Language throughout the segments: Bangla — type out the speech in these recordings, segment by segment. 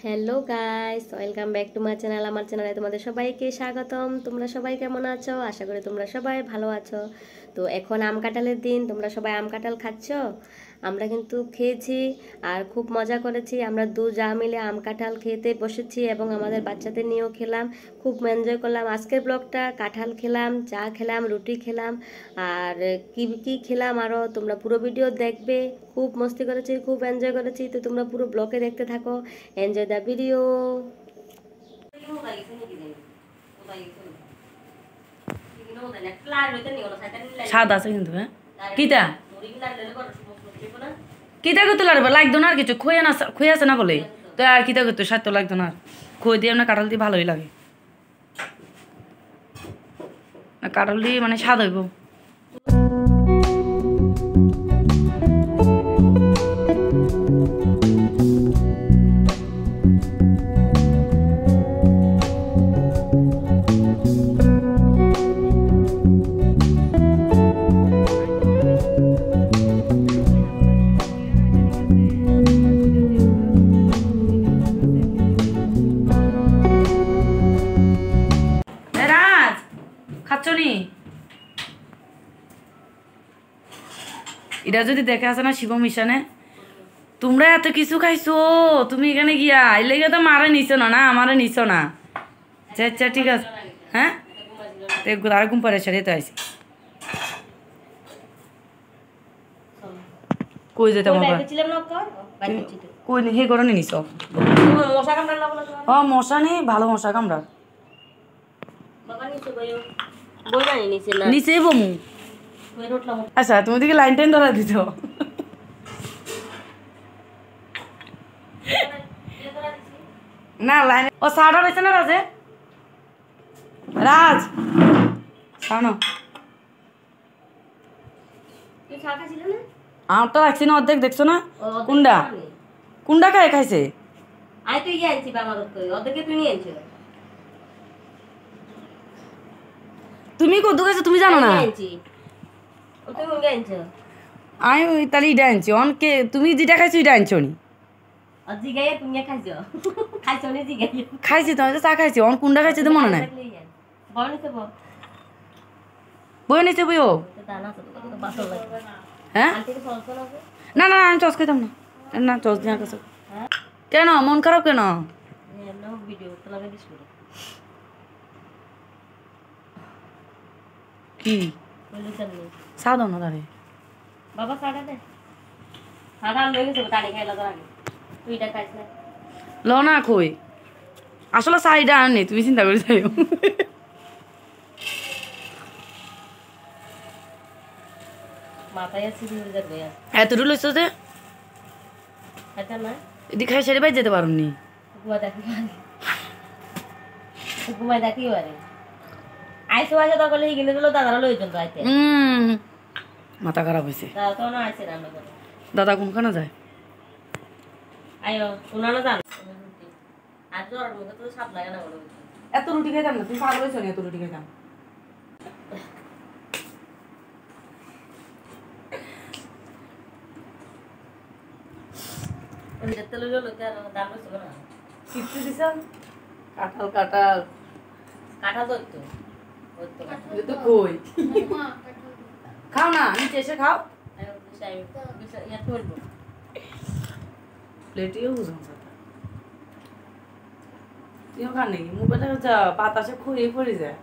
Hello guys, welcome back to my channel. আমার চ্যানেলে তোমাদের সবাইকে স্বাগতম। তোমরা সবাই কেমন আছো? আশা করি তোমরা সবাই ভালো আছো। তো এখন আম কাঁঠালের দিন, তোমরা সবাই আম কাঁঠাল খাচ্ছো। আমরা কিন্তু খেয়েছি আর খুব মজা করেছি। আমরা দু যা মিলে আম কাঁঠাল খেতে বসেছি এবং আমাদের বাচ্চাদের নিয়েও খেলাম, খুব এনজয় করলাম। আজকের ব্লগটা কাঁঠাল খেলাম, চা খেলাম, রুটি খেলাম আর কি কি খেলাম আরও তোমরা পুরো ভিডিও দেখবে। খুব মস্তি করেছি, খুব এনজয় করেছি। তো তোমরা পুরো ব্লগে দেখতে থাকো, এনজয় দ্য ভিডিও। স্বাদ আছে কিন্তু হ্যাঁ কিতা কিতা করতে লাগবে লাগতো না আর কিছু খুঁয়ে আছে না বলে তো আর কিতা করতে স্বাদ তো লাগতো না আর খই দিয়ে আপনার কাঁঠাল দিয়ে ভালোই লাগে কাঁঠাল দিয়ে মানে স্বাদ হইব। এটা যদি দেখে আছে না শিব মিশনে তোমরা এত কিছু খাইছো, তুমি এখানে গিয়া এই লেগে তো মারে নিছো না, আমারে নিছো না। আচ্ছা ঠিক আছে হ্যাঁ আর ঘুম পারে সারিয়ে তো আইসি কই যেতাম কই হে করে নিছ মশা নেই, ভালো মশা কামড়া নিচে বমু। আচ্ছা তুমি দিকে লাইন টাইন ধরা দিত না লাইন ও সাড়া রয়েছে না রাজে রাজ শোনো আমটা রাখছি না অর্ধেক দেখছো না কুন্ডা কুন্ডা খায় খাইছে তুমি কত খাইছো তুমি জানো না আমি তাহলে ইটা আনছি অনকে তুমি যেটা খাইছো এটা আনছো নি খাইছি তো চা খাইছি অন কুন্ডা খাইছি তো মনে নাই বই নিচে বইও হ্যাঁ না না আমি চস খাইতাম না না চস দিয়া কাছে কেন মন খারাপ কেন কি চা দাও না দাঁড়িয়ে বাবা সাড়া দে সাড়া লয়ে গেছে তাড়ি খাইলা তো আগে তুই এটা খাইছ না ল না কই আসলে চাহিদা আর নেই তুমি চিন্তা করে যাইও মাথায় আছে দিয়ে যাবে এতটুকু লইছো যে এটা না এদি খাই সেরে বাই যেতে পারুনি ঘুমাই দেখি আরে আইসো আইসো তো বলে গিনে দিল দাদারা লইজন তো আইতে মাথা খারাপ হইছে দাদা তো না আইছে রান্না করে দাদা কোনখানে যায় আয়ো উনানো জান আজ তো আর মুখে তো সাপ লাগে না বলে এত রুটি খাইতাম না তুমি পাগল হইছো না এত রুটি খাইতাম ওই যেতে লইলো লোকে আর দাম কইছো না কিচ্ছু দিছাম কাঁঠাল কাঁঠাল কাঁঠাল ধরতো ওই তো কই খাও না নিচে এসে খাও প্লেটিও বুঝুন তুইও খান নাকি মুখে যা বাতাসে খুঁড়িয়ে পড়ে যায়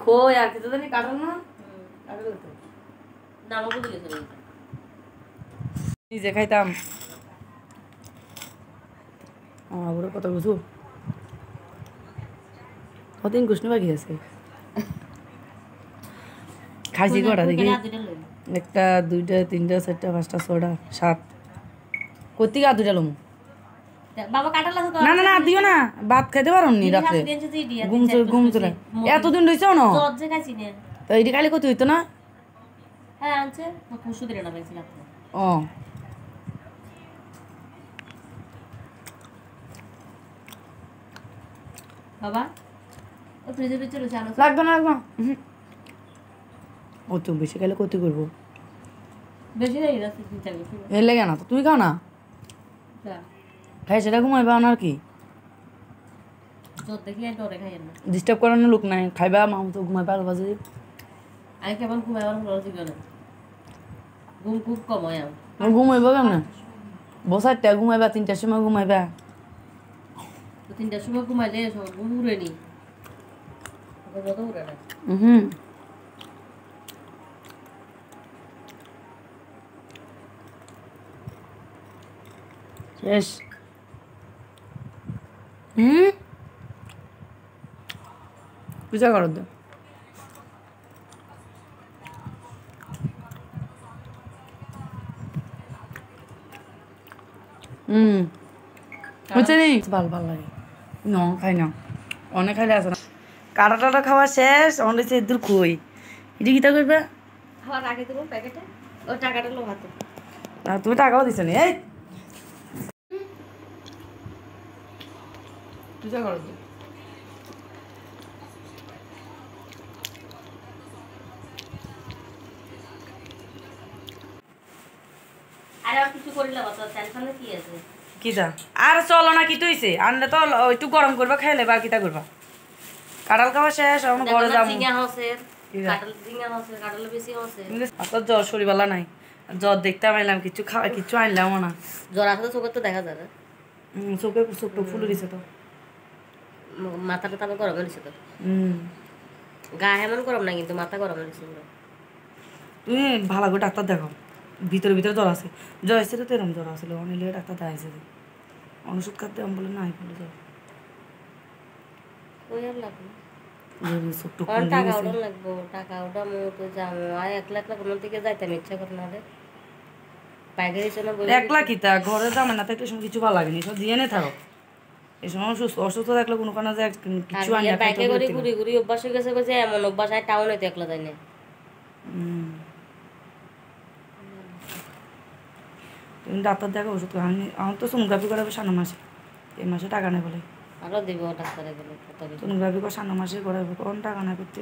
খই আর কিছু জানি কাটাল না নিজে খাইতাম ওরা কত বুঝু কতদিন কৃষ্ণ বাকি আছে খাইছি কটা দেখি একটা দুইটা তিনটা চারটা পাঁচটা ছটা সাত কতি আর দুইটা লম না না না দিও না ভাত খাইতে পারো নি রাত্রে ঘুম চলে এতদিন রয়েছে না তো এটি খাইলে কত হইতো না ও বাবা ও ফ্রিজের ভিতরে রয়েছে লাগবে না লাগবে ও তো বেশি খেলে ক্ষতি করবো বেশি নাই রাতে চিন্তা করছি এর লেগে না তো তুমি খাও না খাই সেটা ঘুমাইবা না আর কি তোর দেখি ডরে খাই না ডিস্টার্ব করানোর লোক নাই খাইবা মা তো ঘুমাইবা আলো বাজে আমি কেমন ঘুমাইবার ভালো ছিল না ঘুম খুব কম হয় আমার ঘুমাইবা কেমন বসারটা ঘুমাইবা 3টার সময় ঘুমাইবা তো 3টার সময় ঘুমাইলে সব ঘুম উড়ে নি কত উড়ে না শেষ পূজা করো তো বুঝছে নি ভালো ভালো লাগে ন খাই না অনেক খাইলে আছে না কাটা টাটা খাওয়া শেষ অনেক দূর খুই এটি কিতা করবে খাওয়ার আগে দেবো প্যাকেটে ও টাকাটা লো হাতে তুমি টাকাও দিছো নি এই পূজা করো তো আর কিছু করিলা বাবা টেনশনে কি আছে কিতা আর চলো না কি তুইছে আনলে তো একটু গরম করবা খাইলে বা কিতা করবা কাঁঠাল খাওয়া শেষ এখন ঘরে যাবো জিঙ্গা হসের কাঁঠাল জিঙ্গা হসের কাঁঠাল বেশি হসের তো জ্বর শরীরবালা নাই জ্বর দেখতে পাইলাম কিছু খাওয়া কিছু আনলাম না জ্বর আসলে চোখে তো দেখা যায় না চোখে চোখটা ফুলে দিছে তো মাথাটা তারপর গরম হয়েছে তো গা এমন গরম না কিন্তু মাথা গরম হয়েছে তুমি ভালো করে ডাক্তার দেখো ভিতরে ভিতরে জ্বর আছে জ্বর এসে তো এরকম জ্বর আসলে অনেক ডাক্তার দেখাইছে ওষুধ খাতে আমি বলে নাই বলে জ্বর ওই আর লাগবে ছোট্ট টাকা ওটা লাগবো টাকা ওটা মতো যাবো আর 1 লাখ কোন থেকে যাইতাম ইচ্ছা করে না রে পাইকারি চলে বলে 1 লাখ কিতা ঘরে যাবে না থাকলে সময় কিছু ভালো লাগেনি সব দিয়ে নে থাকো এই সময় অসুস্থ থাকলে কোনো কারণে যে কিছু আনি না বাইকে করে ঘুরি ঘুরি অভ্যাস হয়ে গেছে যে এমন অভ্যাস আর টাউনে তো একলা যায় না তুমি ডাক্তার দেখো ওষুধ আমার তো সোনোগ্রাফি করাবে 5 মাসে এই মাসে টাকা নেই বলে আরো দিব ডাক্তারে গেলে সোনোগ্রাফি করে 5 মাসে করাবে কোন টাকা না করতে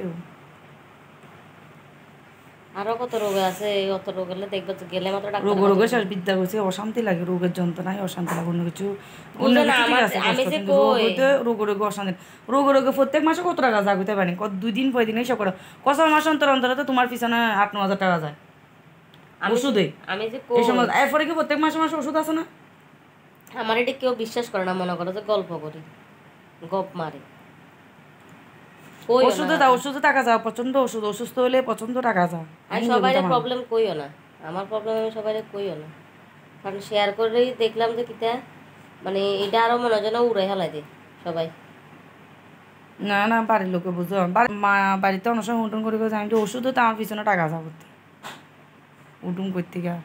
আরো কত রোগ আছে অত রোগ হলে দেখবে গেলে মাত্র ডাক্তার রোগের শেষ বিদ্যা করছে অশান্তি লাগে রোগের যন্ত্রণায় অশান্তি লাগে অন্য কিছু রোগ অশান্তি রোগে প্রত্যেক মাসে কত টাকা জাগতে পারি 2 দিন 5 দিন এইসব করো কত মাস অন্তর অন্তরে তো তোমার পিছনে 8-9 হাজার টাকা যায় ওষুধে আমি যে এই সময় এরপরে কি প্রত্যেক মাসে মাসে ওষুধ আছে না আমার এটা কেউ বিশ্বাস করে না মনে করো যে গল্প করি গপ মারি ওষুধে দাও ওষুধে টাকা যাও প্রচন্ড ওষুধ অসুস্থ হলে প্রচন্ড টাকা যাও আমি সবাই প্রবলেম কইও না আমার প্রবলেম আমি সবাই কইও না কারণ শেয়ার করেই দেখলাম যে কিটা মানে এটা আরো মনে হয় না উড়ে হেলাই দে সবাই না না বাড়ির লোকে বুঝো মা বাড়িতে অনেক সময় উঠুন করে আমি তো ওষুধও তো আমার পিছনে টাকা যাবো উঠুন করতে গা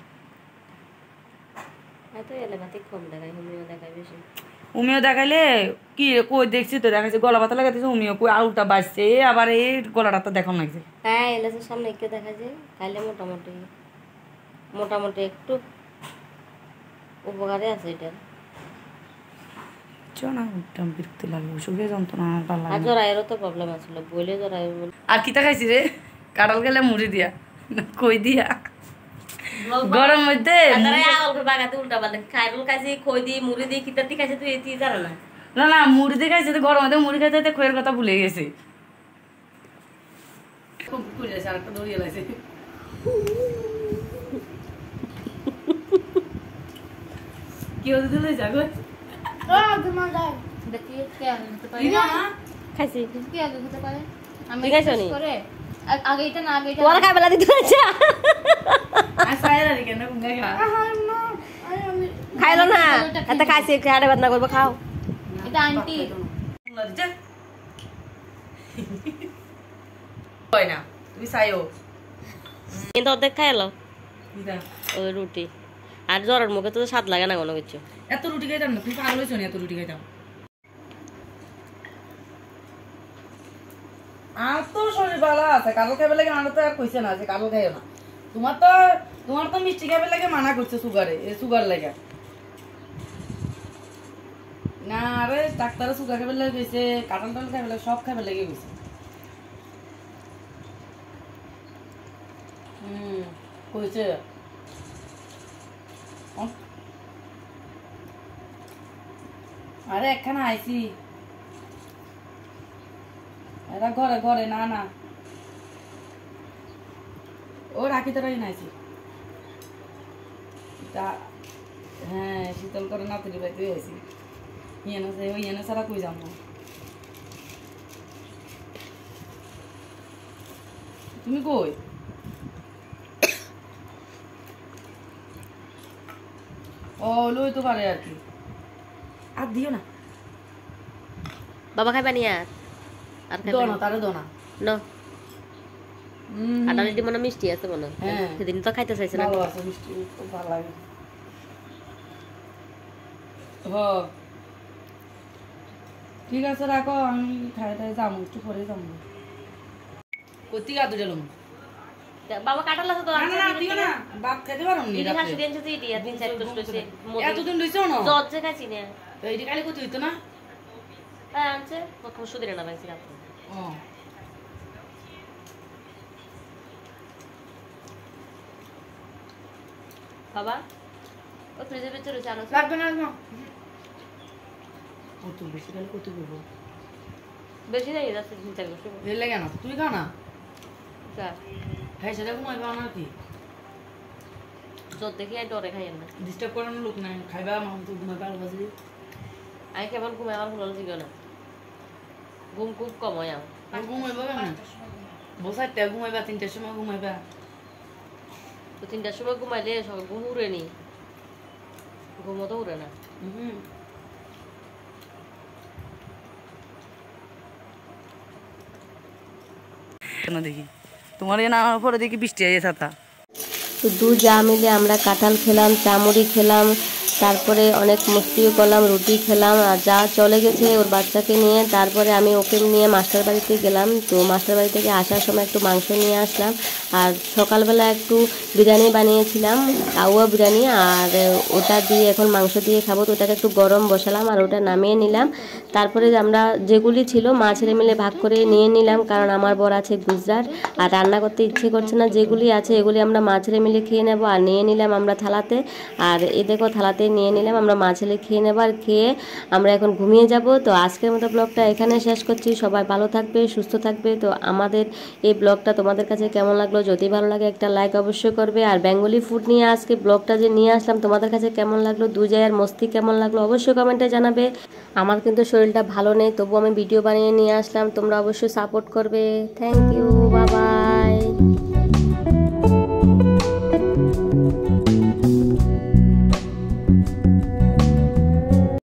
তো এলোপ্যাথিক কম দেখায় হোমিও দেখায় বেশি হোমিও দেখাইলে কি কই দেখছি তো দেখাইছে গলা পাতা লাগাইতেছে হোমিও কই আউটা বাজছে আবার এই গলাটা তো দেখান লাগছে হ্যাঁ এলাচের সামনে একটু দেখা যায় খাইলে মোটামুটি একটু উপকারে আছে এটা না উঠতাম বিরক্তি লাগে ওষুধে যন্ত্রণা আর ভালো লাগে আর জরায়েরও তো প্রবলেম আছিল বলে জরায়ের আর কিতা খাইছি রে কাঁঠাল গেলে মুড়ি দিয়া কই দিয়া গরম মধ্যে বাগাতে উল্টা পাল্টা খাইরুল খাইছি খই দিয়ে মুড়ি দিয়ে কিতাতি খাইছে তুই এটি জানো না না না মুড়ি দিয়ে খাইছে তো গরম মধ্যে মুড়ি খাইতে খইয়ের কথা ভুলে গেছে খুব খুলে আছে আরেকটা দড়িয়ে লাগছে কি হতে দিলে যাগো খাইছি কি আগে খেতে পারে আমি ঠিক আছে নি করে আগে এটা না আগে এটা ওরা খাই বেলা দিতে আচ্ছা আসাইরা রে কেন গুঙ্গা খা খাইলো না এত খাইছি খাড়ে বাদনা করবো খাও এটা আন্টি কই না তুমি চাইও কিন্তু অর্ধেক খাইলো ওই রুটি আর জ্বরের মুখে তো স্বাদ লাগে না কোনো কিছু এত রুটি খাইতাম না তুই পাগল হইছ না এত রুটি খাইতাম আর তো শরীর ভালো আছে কালো খাইবে লাগে আমার তো আর কইছে না যে কালো খাইও না তোমার তো মিষ্টি খাইবে লাগে মানা করছে সুগারে এই সুগার লাগে না আরে ডাক্তারে সুগার খাইবে লাগে কইছে কাঁঠাল টাল খাইবে লাগে সব খাইবে লাগে কইছে কইছে আরে একখানা আইছি এরা ঘরে ঘরে না না ও রাখি তোরাই নাইছি হ্যাঁ শীতল করে নাতির বাড়িতে আইছি ইয়েনে ছাড়া কই যাবো তুমি কই ও লই তো পারে আর কি আর দিও না বাবা খাইবা নি আর খাইবা দোনা তারে দোনা ন কাঁঠালটি মনে মিষ্টি আছে মনে হ্যাঁ। সেদিন তো খাইতে চাইছে না ভালো আছে মিষ্টি খুব ভালো লাগে ঠিক আছে রাখো আমি খাইতে যাবো একটু পরে যাবো কতি গা দুটো লম বাবা কাঁঠাল আছে তো না না দিও না ভাত খেতে পারো নি দিদি শাশুড়ি আনছে তো ইডি তিন চার কোষ লইছে এতদিন লইছো না জজ যে খাইছি না তো এইটি কালি কত হইতো না হ্যাঁ আনছে প্রথম সুদিনে না পাইছি রাত ও বাবা ও ফ্রিজের ভিতরে রয়েছে আনো লাগবে না না কত বেশি কালি কত করবো বেশি নাই যাচ্ছে তিন চার কোষ এর লাগে না তুই খাও না যা হ্যাঁ সেটা ঘুমাইবা না কি জজ দেখি আর ডরে খাইয়েন না ডিস্টার্ব করানোর লোক নাই খাইবা আমার তো ঘুমাইবা আর বাজে আমি কেমন ঘুমাই আমার ভালো জিগো না ঘুম খুব কম হয় আমার ঘুমাইবা কেন বসাইতে ঘুমাইবা 3টার সময় ঘুমাইবা তো 3টার সময় ঘুমাইলে সকাল ঘুম উড়ে নি ঘুমও তো উড়ে না দেখি তোমার না পরে দেখি বৃষ্টি আইয়ে ছাতা তো দু যা মিলে আমরা কাঁঠাল খেলাম চামড়ি খেলাম তারপরে অনেক মস্তিও করলাম রুটি খেলাম আর যা চলে গেছে ওর বাচ্চাকে নিয়ে তারপরে আমি ওকে নিয়ে মাস্টার বাড়িতে গেলাম তো মাস্টার বাড়ি থেকে আসার সময় একটু মাংস নিয়ে আসলাম আর সকালবেলা একটু বিরিয়ানি বানিয়েছিলাম কাউয়া বিরিয়ানি আর ওটা দিয়ে এখন মাংস দিয়ে খাবো তো ওটাকে একটু গরম বসালাম আর ওটা নামিয়ে নিলাম তারপরে আমরা যেগুলি ছিল মা ছেলে মিলে ভাগ করে নিয়ে নিলাম কারণ আমার বর আছে গুজরাট আর রান্না করতে ইচ্ছে করছে না যেগুলি আছে এগুলি আমরা মা ছেলে মিলে খেয়ে নেবো আর নিয়ে নিলাম আমরা থালাতে আর এ দেখো থালাতে নিয়ে নিলাম আমরা মা ছেলে খেয়ে নেব আর খেয়ে আমরা এখন ঘুমিয়ে যাব তো আজকের মতো ব্লগটা এখানে শেষ করছি সবাই ভালো থাকবে সুস্থ থাকবে তো আমাদের এই ব্লগটা তোমাদের কাছে কেমন লাগলো যদি ভালো লাগে একটা লাইক অবশ্যই করবে আর বেঙ্গলি ফুড নিয়ে আজকে ব্লগটা যে নিয়ে আসলাম তোমাদের কাছে কেমন লাগলো দু জায়গার মস্তি কেমন লাগলো অবশ্যই কমেন্টে জানাবে আমার কিন্তু শরীরটা ভালো নেই তবু আমি ভিডিও বানিয়ে নিয়ে আসলাম তোমরা অবশ্যই সাপোর্ট করবে থ্যাংক ইউ বাই বাই